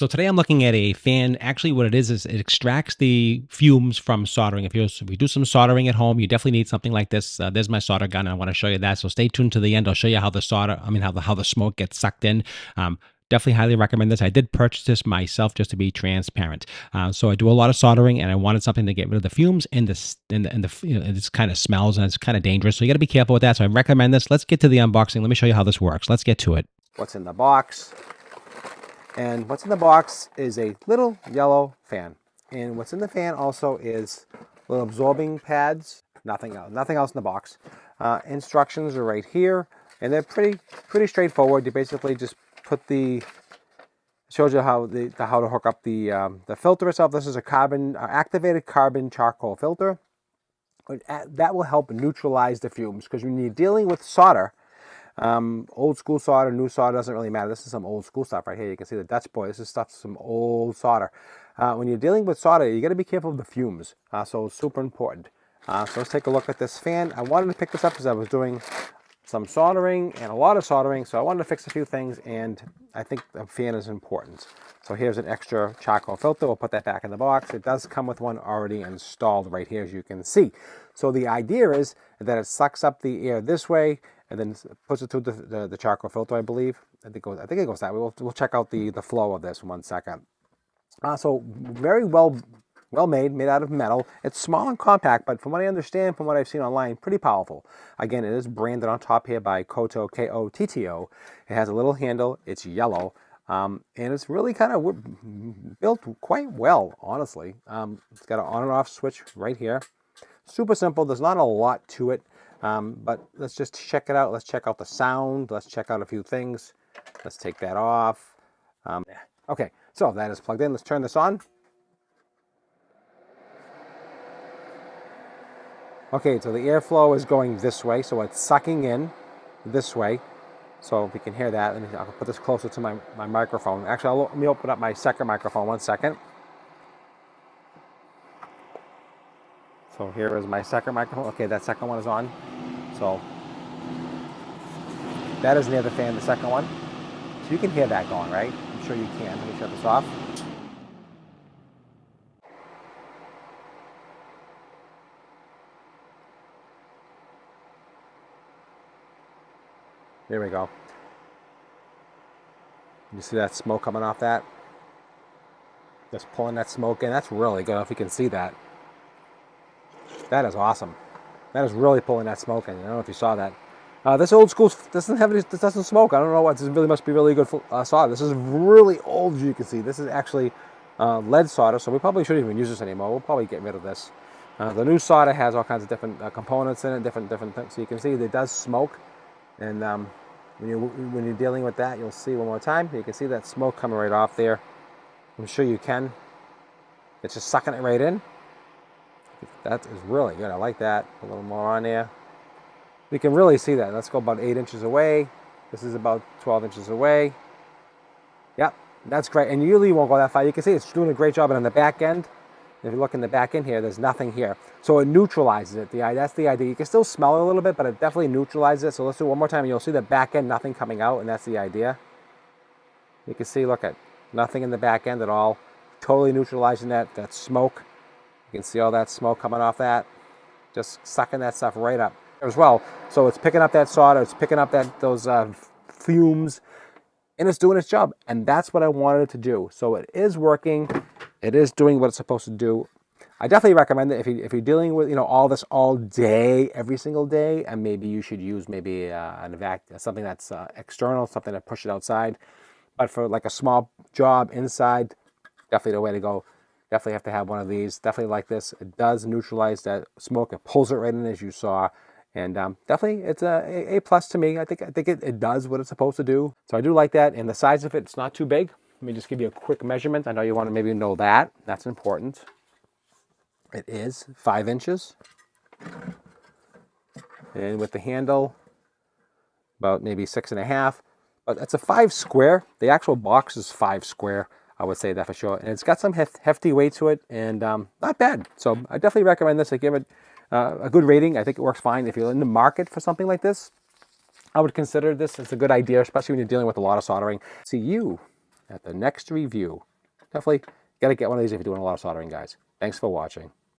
So today I'm looking at a fan. Actually, what it is it extracts the fumes from soldering. If you do some soldering at home, you definitely need something like this. There's my solder gun. I want to show you that. So stay tuned to the end. I'll show you how the how the smoke gets sucked in. Definitely highly recommend this. I did purchase this myself just to be transparent. So I do a lot of soldering, and I wanted something to get rid of the fumes and this kind of smells, and it's kind of dangerous. So you got to be careful with that. So I recommend this. Let's get to the unboxing. Let me show you how this works. Let's get to it. What's in the box? And what's in the box is a little yellow fan. And what's in the fan also is little absorbing pads. Nothing else in the box. Instructions are right here, and they're pretty straightforward. You basically just put shows you how to hook up the filter itself. This is a activated carbon charcoal filter. That will help neutralize the fumes, because when you're dealing with solder, old school solder, new solder, doesn't really matter. This is some old school stuff right here. You can see the Dutch boy. This is some old solder. When you're dealing with solder, you got to be careful of the fumes. So it's super important. So let's take a look at this fan. I wanted to pick this up because I was doing some soldering and a lot of soldering. So I wanted to fix a few things, and I think the fan is important. So here's an extra charcoal filter. We'll put that back in the box. It does come with one already installed right here, as you can see. So the idea is that it sucks up the air this way, and then puts it through the charcoal filter, I believe. I think it goes that way. We'll check out the flow of this in 1 second. So very well made out of metal. It's small and compact, but from what I understand, from what I've seen online, pretty powerful. Again, it is branded on top here by KOTTO, KOTTO. It has a little handle. It's yellow. And it's really kind of built quite well, honestly. It's got an on and off switch right here. Super simple. There's not a lot to it. But let's just check it out. Let's check out the sound. Let's check out a few things. Let's take that off. Okay, so that is plugged in. Let's turn this on. Okay, so the airflow is going this way, so it's sucking in this way. So if you can hear that, I'll put this closer to my microphone. Actually, let me open up my second microphone 1 second. So here is my second microphone. Okay, that second one is on. So that is near the fan, the second one. So you can hear that going, right? I'm sure you can. Let me shut this off. There we go. You see that smoke coming off that? Just pulling that smoke in. That's really good if you can see that. That is awesome. That is really pulling that smoke in. I don't know if you saw that. This old school this doesn't smoke. I don't know what. This really must be really good solder. This is really old, as you can see. This is actually lead solder, so we probably shouldn't even use this anymore. We'll probably get rid of this. The new solder has all kinds of different components in it, different things. So you can see it does smoke, and when you're dealing with that, you'll see one more time. You can see that smoke coming right off there. I'm sure you can. It's just sucking it right in. That is really good. I like that. A little more on there. You can really see that. Let's go about 8 inches away. This is about 12 inches away. Yep, that's great. And usually you won't go that far. You can see it's doing a great job. And on the back end, if you look in the back end here, there's nothing here. So it neutralizes it. That's the idea. You can still smell it a little bit, but it definitely neutralizes it. So let's do it one more time, and you'll see the back end, nothing coming out, and that's the idea. You can see, look at nothing in the back end at all. Totally neutralizing that smoke. You can see all that smoke coming off that. Just sucking that stuff right up as well. So it's picking up that solder, it's picking up those fumes, and it's doing its job. And that's what I wanted it to do. So it is working. It is doing what it's supposed to do. I definitely recommend it if you're dealing with all this all day, every single day, and maybe you should use maybe something that's external, something to push it outside. But for like a small job inside, definitely the way to go. Definitely have to have one of these. Definitely like this. It does neutralize that smoke. It pulls it right in, as you saw. And definitely, it's a plus to me. I think it does what it's supposed to do. So I do like that. And the size of it's not too big. Let me just give you a quick measurement. I know you want to maybe know that. That's important. It is 5 inches. And with the handle, about maybe 6.5. But it's a 5 square. The actual box is 5 square. I would say that for sure. And it's got some hefty weight to it, and not bad. So I definitely recommend this. I give it a good rating. I think it works fine. If you're in the market for something like this, I would consider this as a good idea, especially when you're dealing with a lot of soldering. See you at the next review. definitely got to get one of these if you're doing a lot of soldering, guys. Thanks for watching.